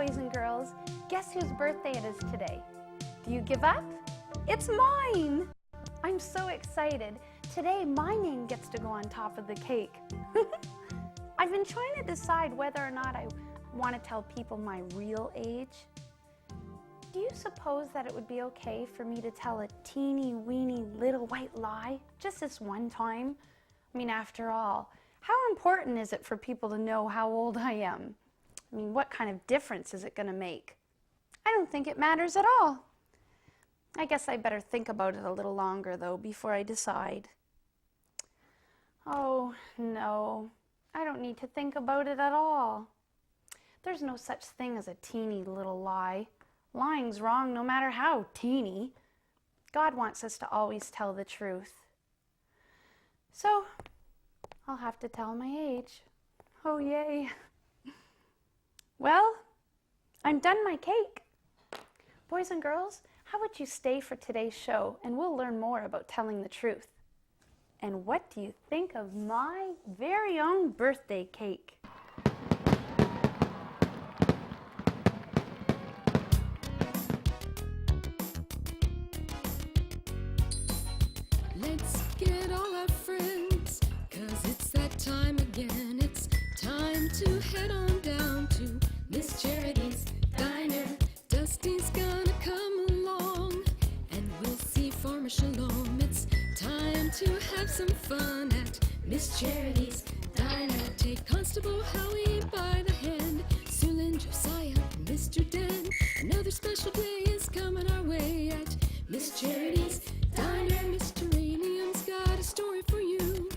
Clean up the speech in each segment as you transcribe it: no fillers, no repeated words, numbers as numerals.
boys and girls, guess whose birthday it is today? Do you give up? It's mine! I'm so excited. Today, my name gets to go on top of the cake. I've been trying to decide whether or not I want to tell people my real age. Do you suppose that it would be okay for me to tell a teeny weeny little white lie just this one time? I mean, after all, how important is it for people to know how old I am? I mean, what kind of difference is it going to make? I don't think it matters at all. I guess I better think about it a little longer, though, before I decide. Oh, no, I don't need to think about it at all. There's no such thing as a teeny little lie. Lying's wrong no matter how teeny. God wants us to always tell the truth. So, I'll have to tell my age. Oh, yay. Well, I'm done my cake. Boys and girls, how would you stay for today's show and we'll learn more about telling the truth? And what do you think of my very own birthday cake? Let's get all our friends, 'cause it's that time again. It's time to head on down to Miss Charity's Diner. Dusty's gonna come along, and we'll see Farmer Shalom. It's time to have some fun at Miss Charity's Diner. Take Constable Howie by the hand, Sulin, Josiah, Mr. Dan. Another special day is coming our way at Miss Charity's Diner. Mr. Ranium's got a story for you.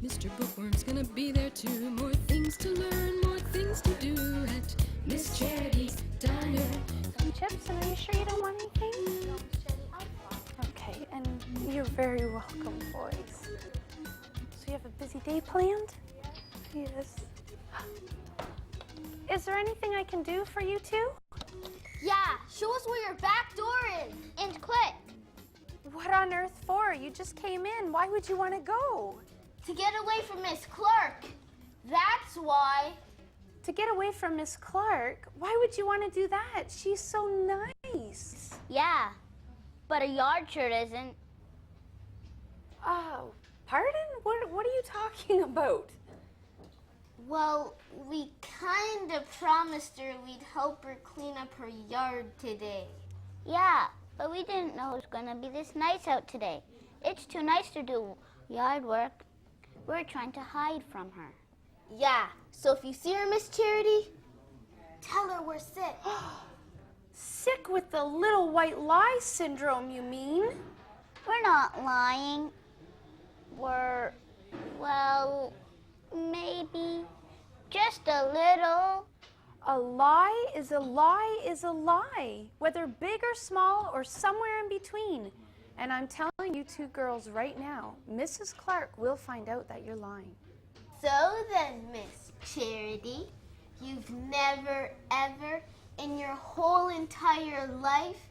Mr. Bookworm's gonna be there too. More things to learn, more things to do at Miss Charity's Diner. Some chips, and are you sure you don't want anything? Okay, and you're very welcome, boys. So you have a busy day planned? Yes. Is there anything I can do for you two? Yeah, show us where your back door is. And quick. What on earth for? You just came in. Why would you want to go? To get away from Miss Clark. That's why. To get away from Miss Clark? Why would you want to do that? She's so nice. Yeah, but a yard shirt isn't. Oh, pardon? What are you talking about? Well, we kind of promised her we'd help her clean up her yard today. Yeah, but we didn't know it was going to be this nice out today. It's too nice to do yard work. We're trying to hide from her. Yeah, so if you see her, Miss Charity, tell her we're sick. Sick with the little white lie syndrome, you mean? We're not lying. We're, well, maybe just a little. A lie is a lie is a lie, whether big or small or somewhere in between. And I'm telling you two girls right now, Mrs. Clark will find out that you're lying. So then, Miss Charity, you've never, ever, in your whole entire life,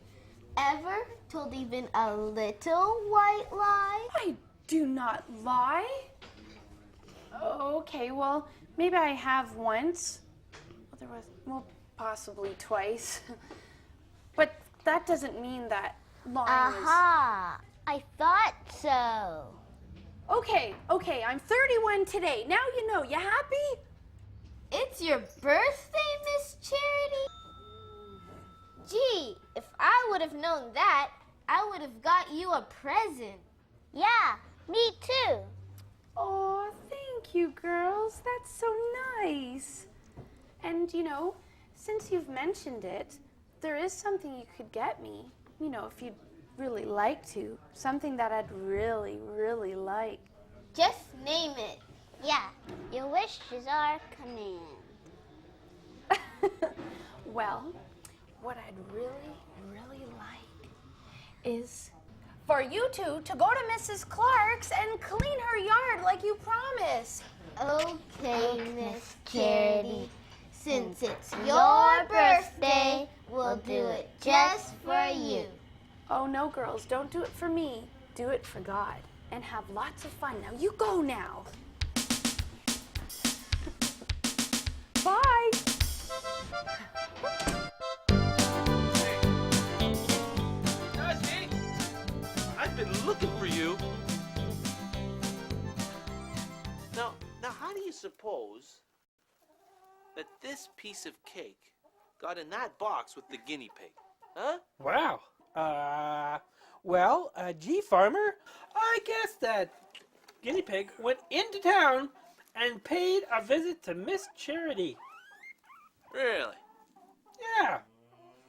ever told even a little white lie? I do not lie. Okay, well, maybe I have once. Well, possibly twice. But that doesn't mean that lying Aha! I thought so. Okay, I'm 31 today. Now you know. You happy? It's your birthday, Miss Charity? Gee, if I would have known that, I would have got you a present. Yeah, me too. Oh, thank you, girls. That's so nice. And, you know, since you've mentioned it, there is something you could get me, you know, if you'd really like to. Something that I'd really, really like. Just name it. Yeah, your wish is our command. Well, what I'd really, really like is for you two to go to Mrs. Clark's and clean her yard like you promised. Okay, Miss Charity. Since it's your birthday, we'll do it just for you. Oh, no, girls, don't do it for me. Do it for God. And have lots of fun. Now, you go now. Bye. suppose that this piece of cake got in that box with the guinea pig? Huh? Wow. Gee, Farmer, I guess that guinea pig went into town and paid a visit to Miss Charity. Really? Yeah.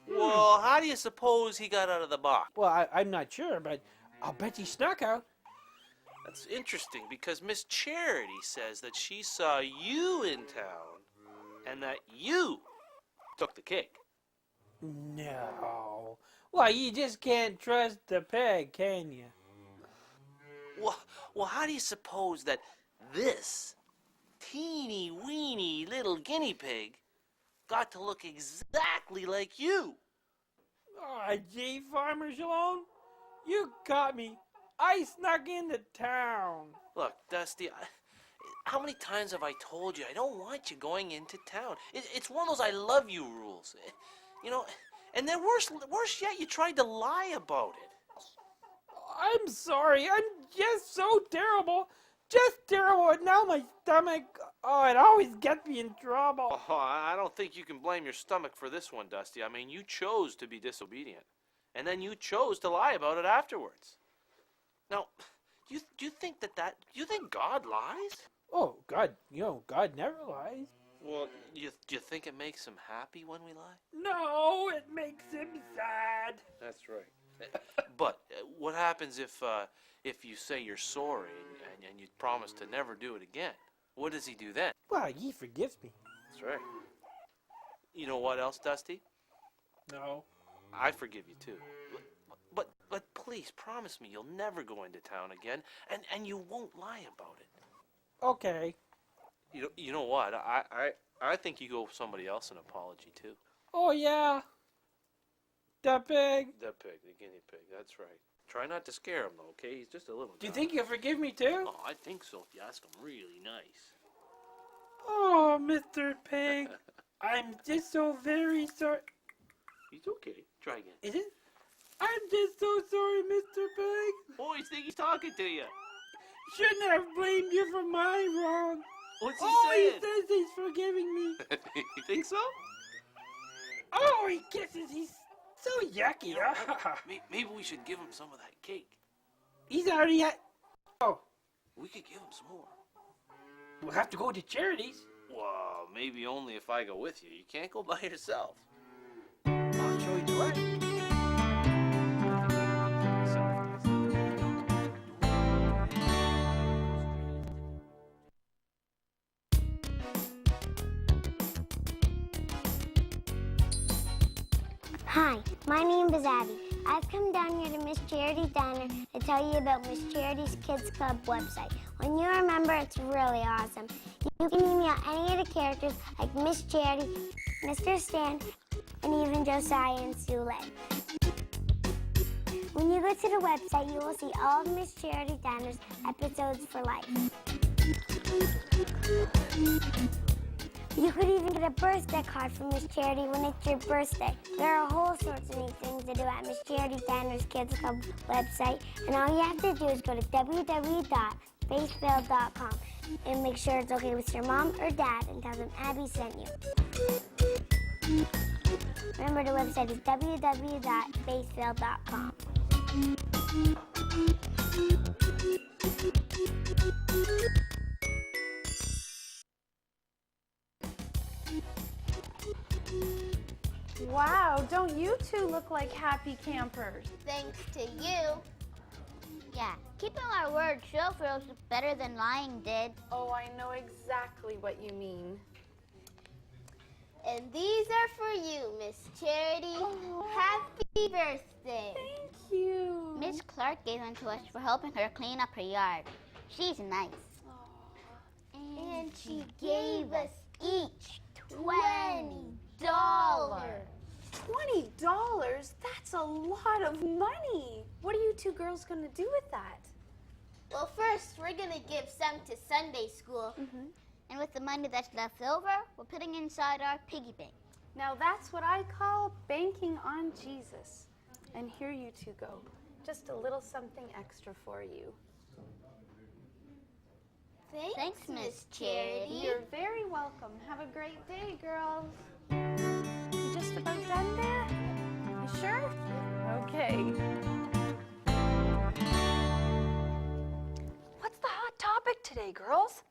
Well, how do you suppose he got out of the box? Well, I'm not sure, but I'll bet he snuck out. That's interesting because Miss Charity says that she saw you in town and that you took the cake. No. Well, you just can't trust the pig, can you? Well, how do you suppose that this teeny weeny little guinea pig got to look exactly like you? Oh, gee, Farmer Shalom, you caught me. I snuck into town. Look, Dusty, how many times have I told you I don't want you going into town? It's one of those I love you rules. You know, and then worse yet, you tried to lie about it. I'm sorry. I'm just so terrible. Just terrible. And now my stomach, it always gets me in trouble. Oh, I don't think you can blame your stomach for this one, Dusty. I mean, you chose to be disobedient. And then you chose to lie about it afterwards. Now, do you think do you think God lies? Oh, God, God never lies. Well, do you think it makes him happy when we lie? No, it makes him sad. That's right. But what happens if you say you're sorry and you promise to never do it again? What does he do then? Well, he forgives me. That's right. You know what else, Dusty? No. I forgive you too. But please promise me you'll never go into town again and you won't lie about it. Okay. You know what? I think you owe somebody else an apology too. Oh, yeah. The pig. The pig, the guinea pig, that's right. Try not to scare him though, okay? He's just a little Do you guy. think you'll forgive me too? Oh, I think so if you ask him really nice. Oh, Mr. Pig. I'm just so very sorry. He's okay. Try again. Is it? I'm just so sorry, Mr. Pig. Oh, you think he's talking to you? Shouldn't have blamed you for my wrong. What's he Oh, saying? he says he's forgiving me. You think so? Oh, he kisses. He's so yucky. Maybe we should give him some of that cake. He's already had... Oh, We could give him some more. we'll have to go to Charities. Well, maybe only if I go with you. You can't go by yourself. I'll show you the way. Hi, my name is Abby. I've come down here to Miss Charity's Diner to tell you about Miss Charity's Kids Club website. When you remember, it's really awesome. You can email any of the characters like Miss Charity, Mr. Stan, and even Josiah and Sule. When you go to the website, you will see all of Miss Charity Diner's episodes for life. You could even get a birthday card from Miss Charity when it's your birthday. There are whole sorts of neat things to do at Miss Charity Diner's Kids Club website, and all you have to do is go to www.faithville.com and make sure it's okay with your mom or dad and tell them Abby sent you. Remember, the website is www.faithville.com. Wow, don't you two look like happy campers? Thanks to you. Yeah, keeping our word sure feels better than lying did. Oh, I know exactly what you mean. And these are for you, Miss Charity. Happy birthday. Thank you. Miss Clark gave them to us for helping her clean up her yard. She's nice. And she gave us each $20. $20? That's a lot of money. What are you two girls going to do with that? Well, first, we're going to give some to Sunday school. And with the money that's left over, we're putting inside our piggy bank. Now that's what I call banking on Jesus. And here you two go. Just a little something extra for you. Thanks, Miss Charity. You're very welcome. Have a great day, girls. You just about done there? You sure? Okay. What's the hot topic today, girls?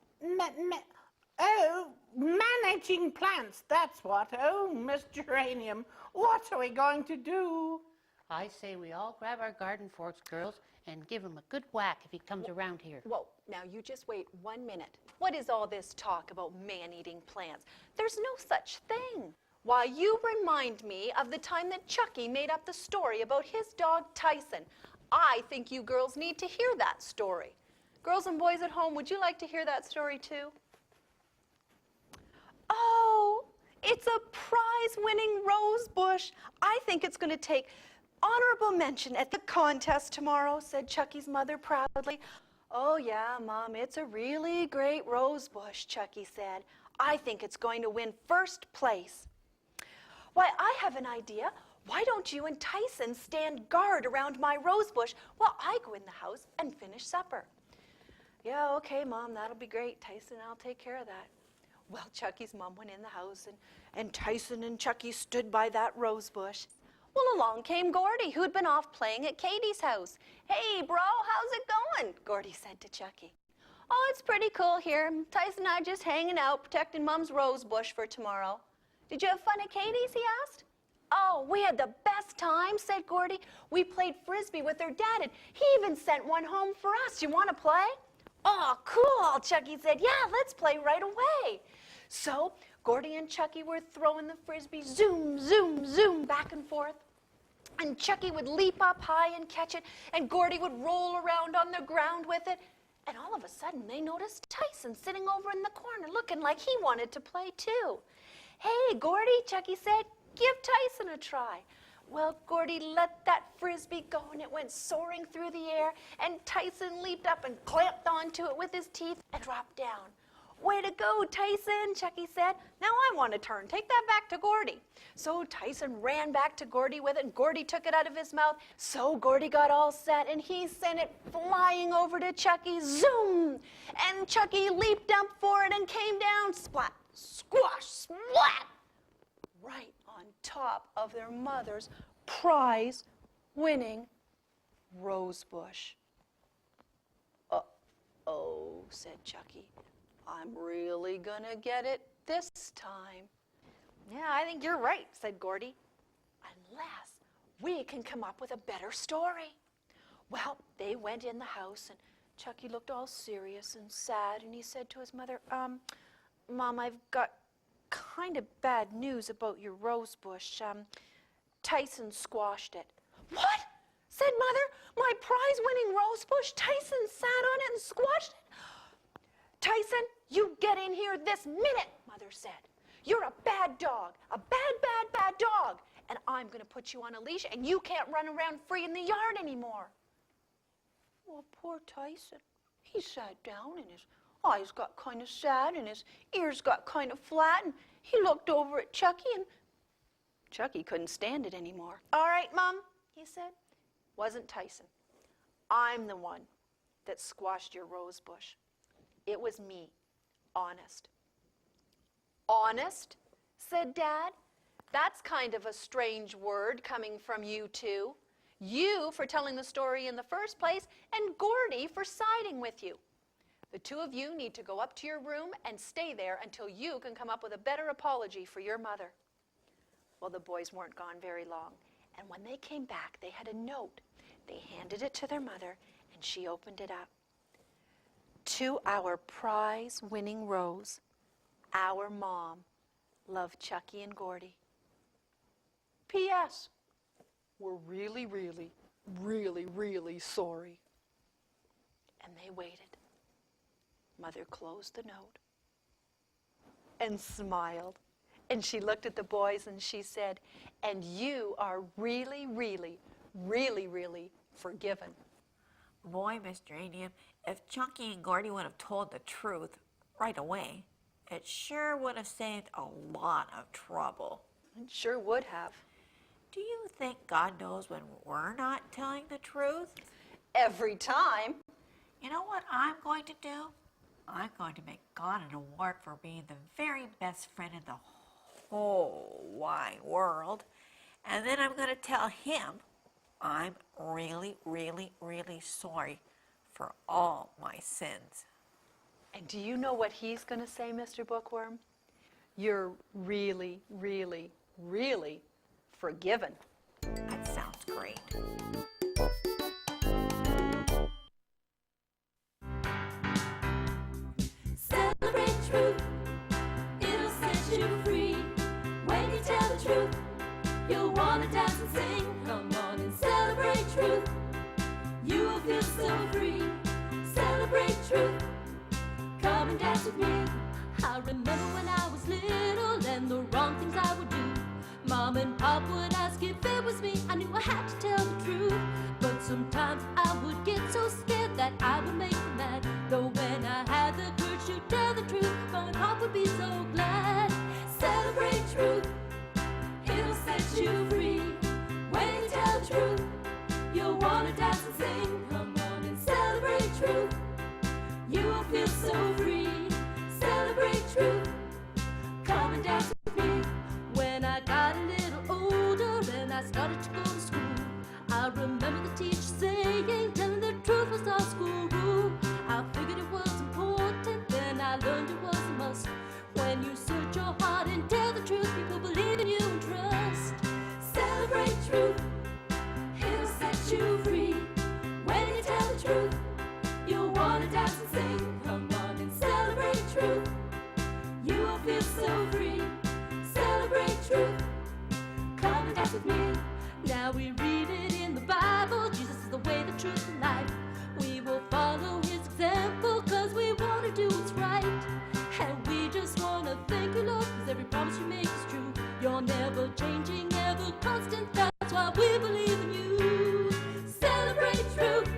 Managing plants, that's what. Oh, Miss Geranium, what are we going to do? I say we all grab our garden forks, girls, and give him a good whack if he comes around here. Whoa, now you just wait 1 minute. What is all this talk about man-eating plants? There's no such thing. Why, you remind me of the time that Chucky made up the story about his dog Tyson. I think you girls need to hear that story. Girls and boys at home, would you like to hear that story too? Oh, it's a prize-winning rose bush. I think it's going to take honorable mention at the contest tomorrow, said Chucky's mother proudly. Oh yeah, Mom, it's a really great rose bush, Chucky said. I think it's going to win first place. Why, I have an idea. Why don't you and Tyson stand guard around my rose bush while I go in the house and finish supper? Yeah, okay, Mom, that'll be great. Tyson, I'll take care of that. Well, Chucky's mom went in the house, and Tyson and Chucky stood by that rose bush. Well, along came Gordy, who'd been off playing at Katie's house. Hey, bro, how's it going? Gordy said to Chucky. Oh, it's pretty cool here. Tyson and I just hanging out, protecting Mom's rose bush for tomorrow. Did you have fun at Katie's, he asked. Oh, we had the best time, said Gordy. We played Frisbee with their dad, and he even sent one home for us. You want to play? Oh, cool, Chucky said. Yeah, let's play right away. So, Gordy and Chucky were throwing the Frisbee, zoom, zoom, zoom, back and forth. And Chucky would leap up high and catch it, and Gordy would roll around on the ground with it. And all of a sudden, they noticed Tyson sitting over in the corner, looking like he wanted to play too. Hey, Gordy, Chucky said, give Tyson a try. Well, Gordy let that Frisbee go, and it went soaring through the air, and Tyson leaped up and clamped onto it with his teeth and dropped down. Way to go, Tyson, Chucky said. Now I want a turn. Take that back to Gordy. So Tyson ran back to Gordy with it, and Gordy took it out of his mouth. So Gordy got all set, and he sent it flying over to Chucky, zoom! And Chucky leaped up for it and came down, splat, squash, splat! Right on top of their mother's prize-winning rose bush. Uh-oh, said Chucky. I'm really gonna get it this time. Yeah, I think you're right, said Gordy. Unless we can come up with a better story. Well, they went in the house, and Chucky looked all serious and sad, and he said to his mother, Mom, I've got kind of bad news about your rose bush. Tyson squashed it. What? Said Mother. My prize-winning rose bush? Tyson sat on it and squashed it? Tyson, you get in here this minute, Mother said. You're a bad dog, a bad dog, and I'm going to put you on a leash, and you can't run around free in the yard anymore. Well, poor Tyson. He sat down, and his eyes got kind of sad, and his ears got kind of flat, and he looked over at Chucky, and Chucky couldn't stand it anymore. All right, Mom, he said. Wasn't Tyson. I'm the one that squashed your rose bush. It was me, honest. Honest, said Dad. That's kind of a strange word coming from you two. You for telling the story in the first place, and Gordy for siding with you. The two of you need to go up to your room and stay there until you can come up with a better apology for your mother. Well, the boys weren't gone very long, and when they came back, they had a note. They handed it to their mother, and she opened it up. To our prize-winning Rose, our mom loved Chucky and Gordy. P.S. We're really, really, really, really sorry. And they waited. Mother closed the note and smiled. And she looked at the boys and she said, and you are really, really, really, really forgiven. Boy, Miss Geranium, if Chunky and Gordy would have told the truth right away, it sure would have saved a lot of trouble. It sure would have. Do you think God knows when we're not telling the truth? Every time. You know what I'm going to do? I'm going to make God an award for being the very best friend in the whole wide world. And then I'm going to tell him I'm really, really, really sorry for all my sins. And do you know what he's going to say, Mr. Bookworm? You're really, really, really forgiven. That sounds great. Celebrate truth, it'll set you free. When you tell the truth, you'll want to dance and sing. Come on and celebrate truth, you will feel so free. Celebrate truth, come and dance with me. I remember when I was little and the wrong things I would do. Mom and Pop would ask if it was me. I knew I had to tell the truth, but sometimes I would get so scared that I would make them mad. Though when I had the courage to tell the truth, Mom and Pop would be so glad. Celebrate truth, it'll set you free. When you tell the truth, you'll want to dance and sing. Come on and celebrate truth, you will feel so free. Celebrate truth, come and dance with me. When I got a little older and I started to go to school, I remember the teacher saying, telling the truth was our school rule. I figured it was important, then I learned it was a must. When you search your heart and tell the truth, people believe in you and trust. Celebrate truth, it'll set you free. When you tell the truth, you'll want to dance and sing. Come on and celebrate truth, you will feel so free. Celebrate truth, come and dance with me. Now we read it in the Bible, Jesus is the way, the truth, and life. We will follow his example, cause we want to do what's right. And we just want to thank you, Lord, cause every promise you make is true. You're never changing, ever constant, that's why we believe in you. Celebrate truth,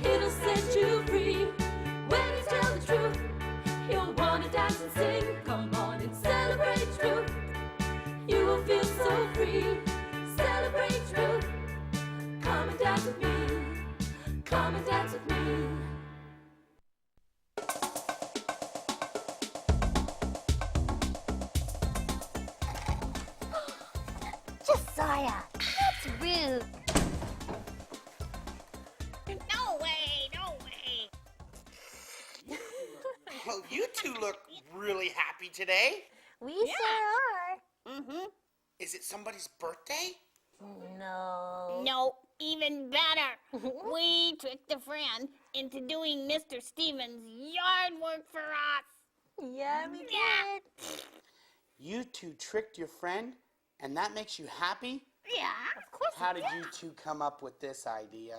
it'll set you free. When you tell the truth, you'll want to dance and sing. Come on and celebrate truth, you will feel so free. Celebrate truth, come and dance with me. Come and dance with me. Josiah, that's rude. No way, no way. Well, you two look really happy today. We sure are. Mm-hmm. Is it somebody's birthday? No. No, even better. We tricked a friend into doing Mr. Stevens' yard work for us. Yeah, we did. You two tricked your friend, and that makes you happy? Yeah, of course. How did you two come up with this idea?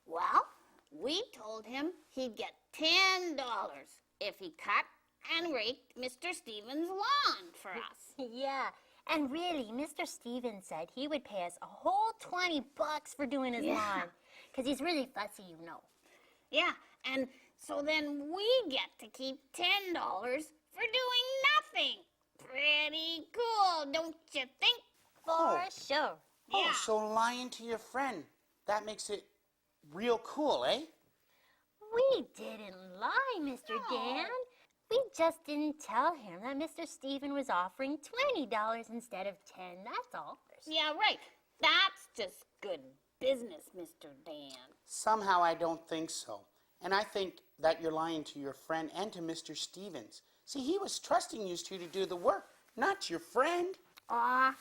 Well, we told him he'd get $10 if he cut and raked Mr. Stevens' lawn for us. Yeah, and really, Mr. Stevens said he would pay us a whole $20 for doing his lawn. Because he's really fussy, you know. Yeah, and so then we get to keep $10 for doing nothing. Pretty cool, don't you think? For sure. Oh, Yeah. so lying to your friend, that makes it real cool, eh? We didn't lie, Mr. Dan. We just didn't tell him that Mr. Steven was offering $20 instead of $10, that's all. Yeah, right. That's just good business, Mr. Dan. Somehow I don't think so. And I think that you're lying to your friend and to Mr. Stevens. See, he was trusting you two to do the work, not your friend. Aw,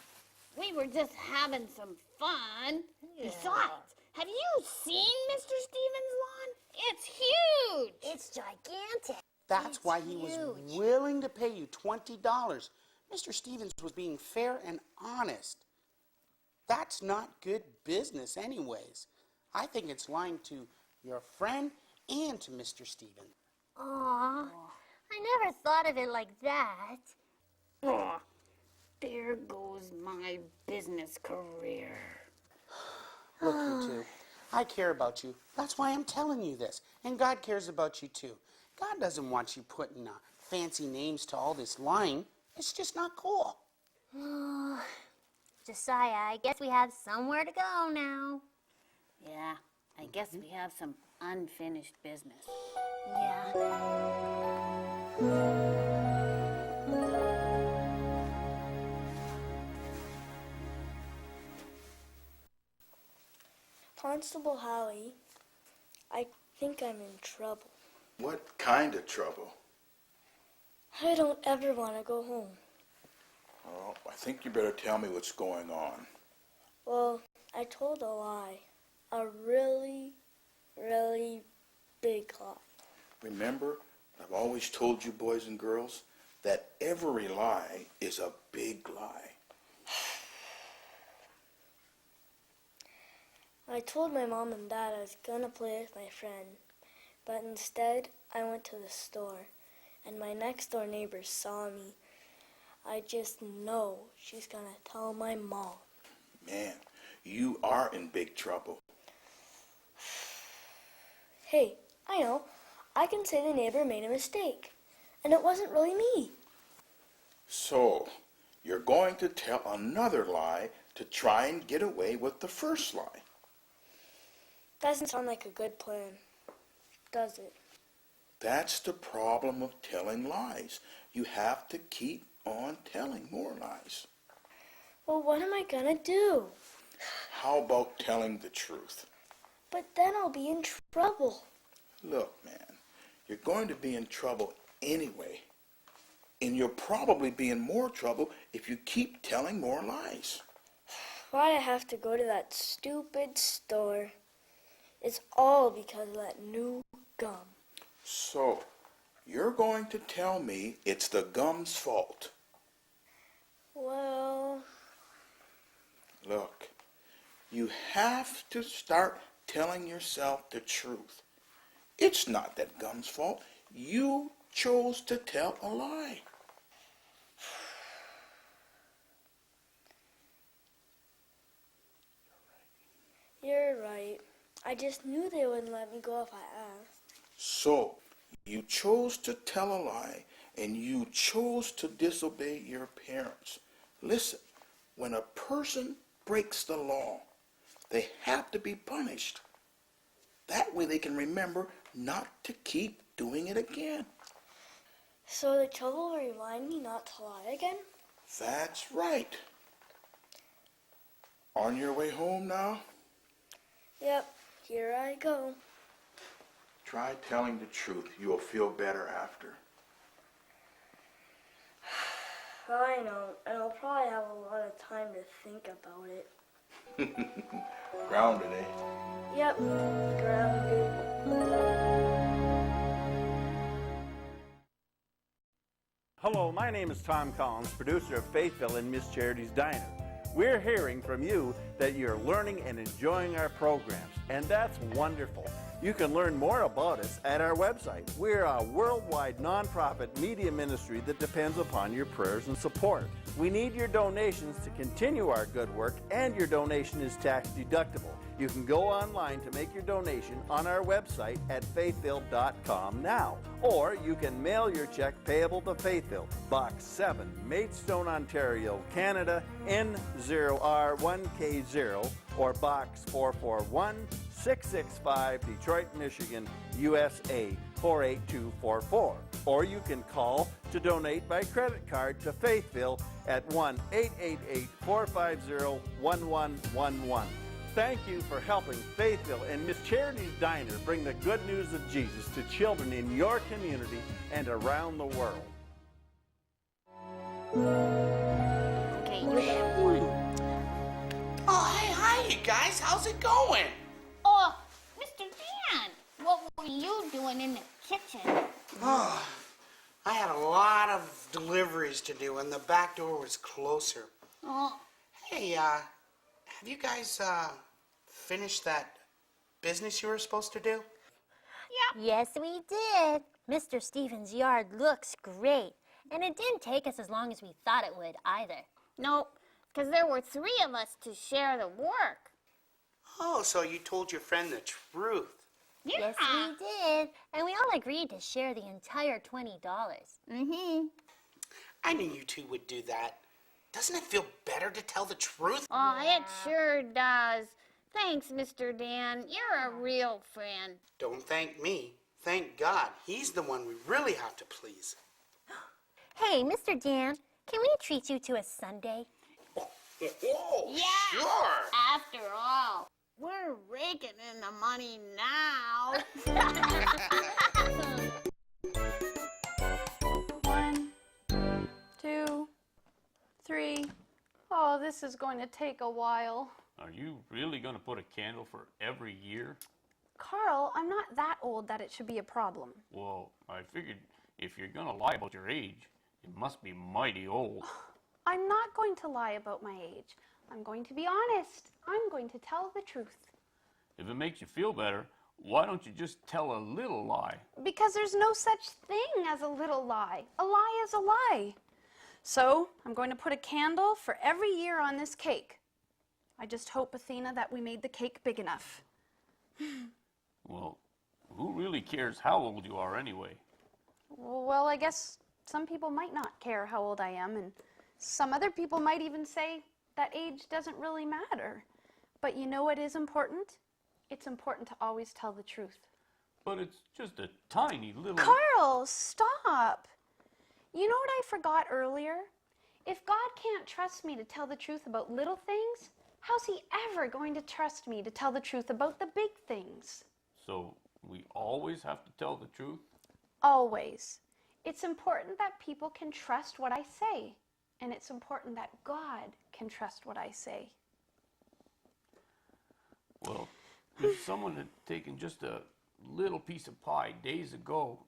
we were just having some fun. Besides, have you seen Mr. Stevens' lawn? It's huge. It's gigantic. That's why he was willing to pay you $20. Mr. Stevens was being fair and honest. That's not good business anyways. I think it's lying to your friend and to Mr. Stevens. Aw, I never thought of it like that. Aw, there goes my business career. Look, you two, I care about you. That's why I'm telling you this. And God cares about you too. God doesn't want you putting fancy names to all this lying. It's just not cool. Josiah, I guess we have somewhere to go now. Yeah, I guess we have some unfinished business. Yeah. Constable Howie, I think I'm in trouble. What kind of trouble? I don't ever want to go home. Well, I think you better tell me what's going on. Well, I told a lie. A really, really big lie. Remember, I've always told you boys and girls that every lie is a big lie. I told my mom and dad I was going to play with my friend, but instead I went to the store, and my next door neighbor saw me. I just know she's going to tell my mom. Man, you are in big trouble. Hey, I know. I can say the neighbor made a mistake, and it wasn't really me. So, you're going to tell another lie to try and get away with the first lie. Doesn't sound like a good plan, does it? That's the problem of telling lies. You have to keep on telling more lies. Well, what am I gonna do? How about telling the truth? But then I'll be in trouble. Look, man, you're going to be in trouble anyway. And you'll probably be in more trouble if you keep telling more lies. Why'd I have to go to that stupid store? It's all because of that new gum. So, you're going to tell me it's the gum's fault. Well... Look, you have to start telling yourself the truth. It's not that gum's fault. You chose to tell a lie. You're right. I just knew they wouldn't let me go if I asked. So, you chose to tell a lie, and you chose to disobey your parents. Listen, when a person breaks the law, they have to be punished. That way they can remember not to keep doing it again. So the trouble will remind me not to lie again? That's right. On your way home now? Yep, here I go. Try telling the truth. You'll feel better after. I know, and I'll probably have a lot of time to think about it. Grounded, eh? Yep, grounded. Hello, my name is Tom Collins, producer of Faithville and Miss Charity's Diner. We're hearing from you that you're learning and enjoying our programs, and that's wonderful. You can learn more about us at our website. We're a worldwide nonprofit media ministry that depends upon your prayers and support. We need your donations to continue our good work, and your donation is tax deductible. You can go online to make your donation on our website at faithville.com now. Or you can mail your check payable to Faithville, Box 7, Maidstone, Ontario, Canada, N0R1K0, or Box 441, 665, Detroit, Michigan, USA 48244. Or you can call to donate by credit card to Faithville at 1-888-450-1111. Thank you for helping Faithville and Miss Charity's Diner bring the good news of Jesus to children in your community and around the world. Okay, you have one. Oh, hi, you guys. How's it going? Oh, Mr. Dan, what were you doing in the kitchen? Oh, I had a lot of deliveries to do, and the back door was closer. Oh, Hey, have you guys finished that business you were supposed to do? Yes, we did. Mr. Stevens' yard looks great. And it didn't take us as long as we thought it would either. nope, because there were 3 of us to share the work. Oh, so you told your friend the truth. Yeah. Yes, we did. And we all agreed to share the entire $20. Mm-hmm. I knew you two would do that. Doesn't it feel better to tell the truth? Oh, it sure does. Thanks, Mr. Dan. You're a real friend. Don't thank me. Thank God. He's the one we really have to please. Hey, Mr. Dan, can we treat you to a sundae? Yeah, Sure. after all, we're raking in the money now. 1, 2, 3. Oh, this is going to take a while. Are you really going to put a candle for every year? Carl, I'm not that old that it should be a problem. Well, I figured if you're going to lie about your age, it must be mighty old. I'm not going to lie about my age. I'm going to be honest. I'm going to tell the truth. If it makes you feel better, why don't you just tell a little lie? Because there's no such thing as a little lie. A lie is a lie. So I'm going to put a candle for every year on this cake. I just hope, Athena, that we made the cake big enough. Well, who really cares how old you are anyway? Well, I guess some people might not care how old I am, and some other people might even say that age doesn't really matter. But you know what is important? It's important to always tell the truth. But it's just a tiny little... Carl, stop! You know what I forgot earlier? If God can't trust me to tell the truth about little things, how's he ever going to trust me to tell the truth about the big things? So we always have to tell the truth? Always. It's important that people can trust what I say. And it's important that God can trust what I say. Well, if someone had taken just a little piece of pie days ago,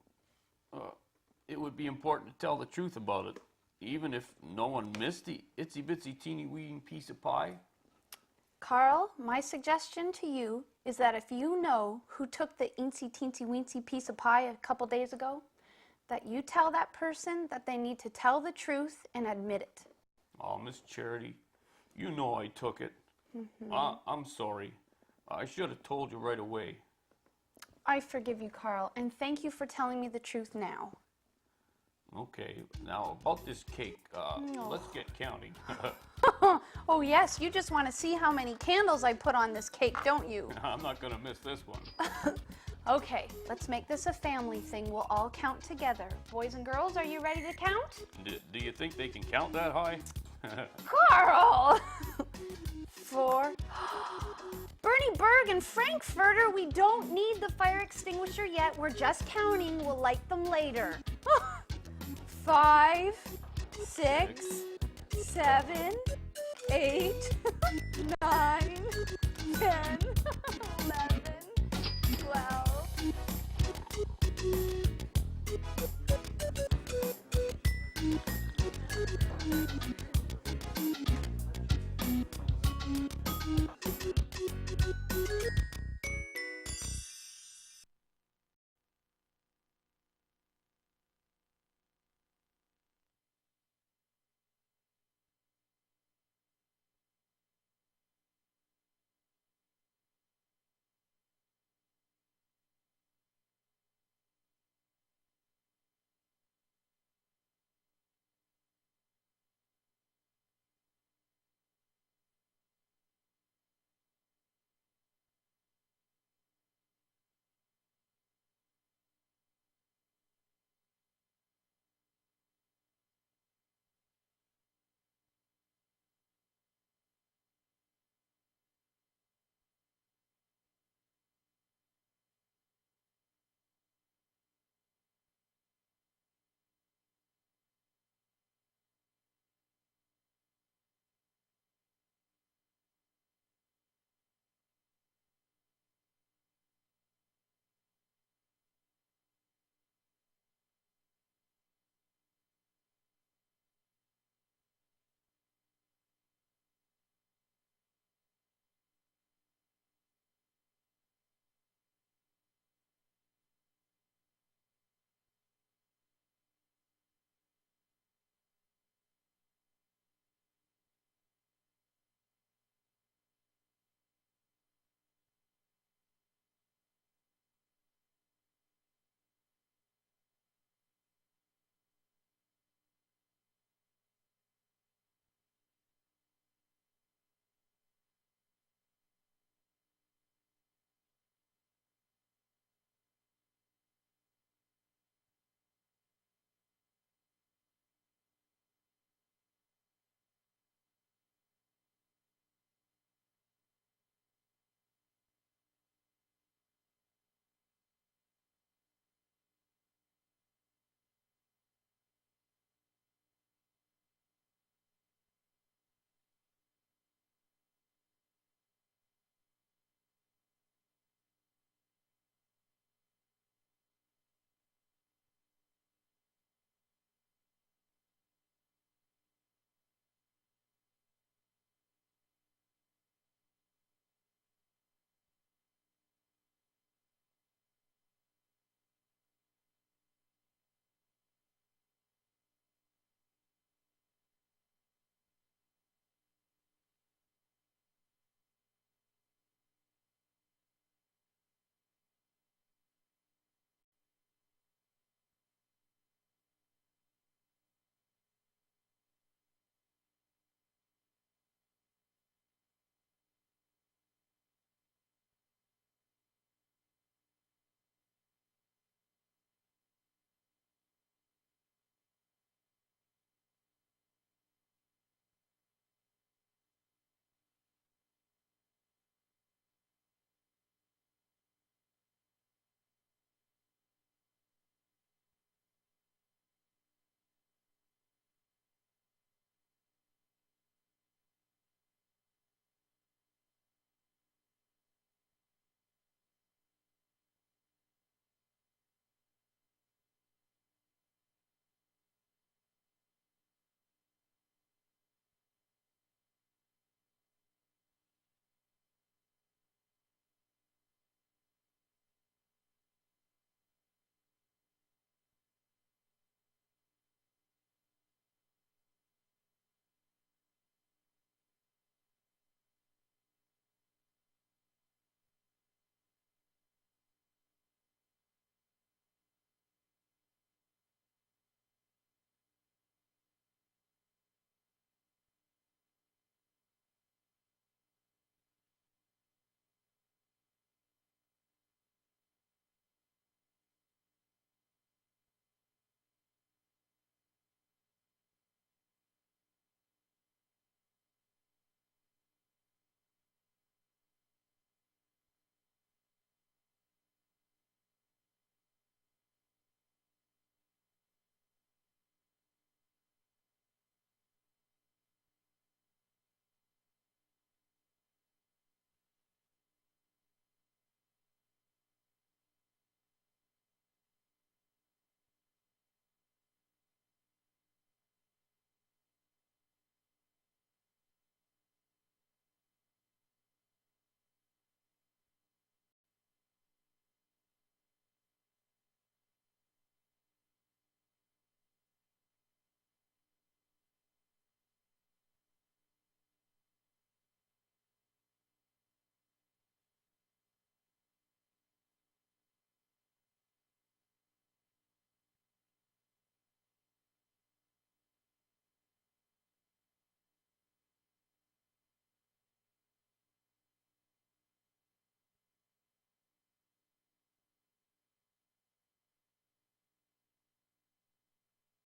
it would be important to tell the truth about it, even if no one missed the itsy-bitsy teeny-weeny piece of pie. Carl, my suggestion to you is that if you know who took the eensy-teensy-weensy piece of pie a couple days ago, that you tell that person that they need to tell the truth and admit it. Oh, Miss Charity, you know I took it. I'm sorry. I should have told you right away. I forgive you, Carl, and thank you for telling me the truth now. Okay, now about this cake, let's get counting. Oh yes, you just want to see how many candles I put on this cake, don't you? I'm not gonna miss this one. Okay, let's make this a family thing. We'll all count together. Boys and girls, are you ready to count? Do you think they can count that high? Carl! 4. Bernie Berg and Frankfurter, we don't need the fire extinguisher yet. We're just counting. We'll light them later. 5, 6, 7, 8, 9, 10, 11, 12.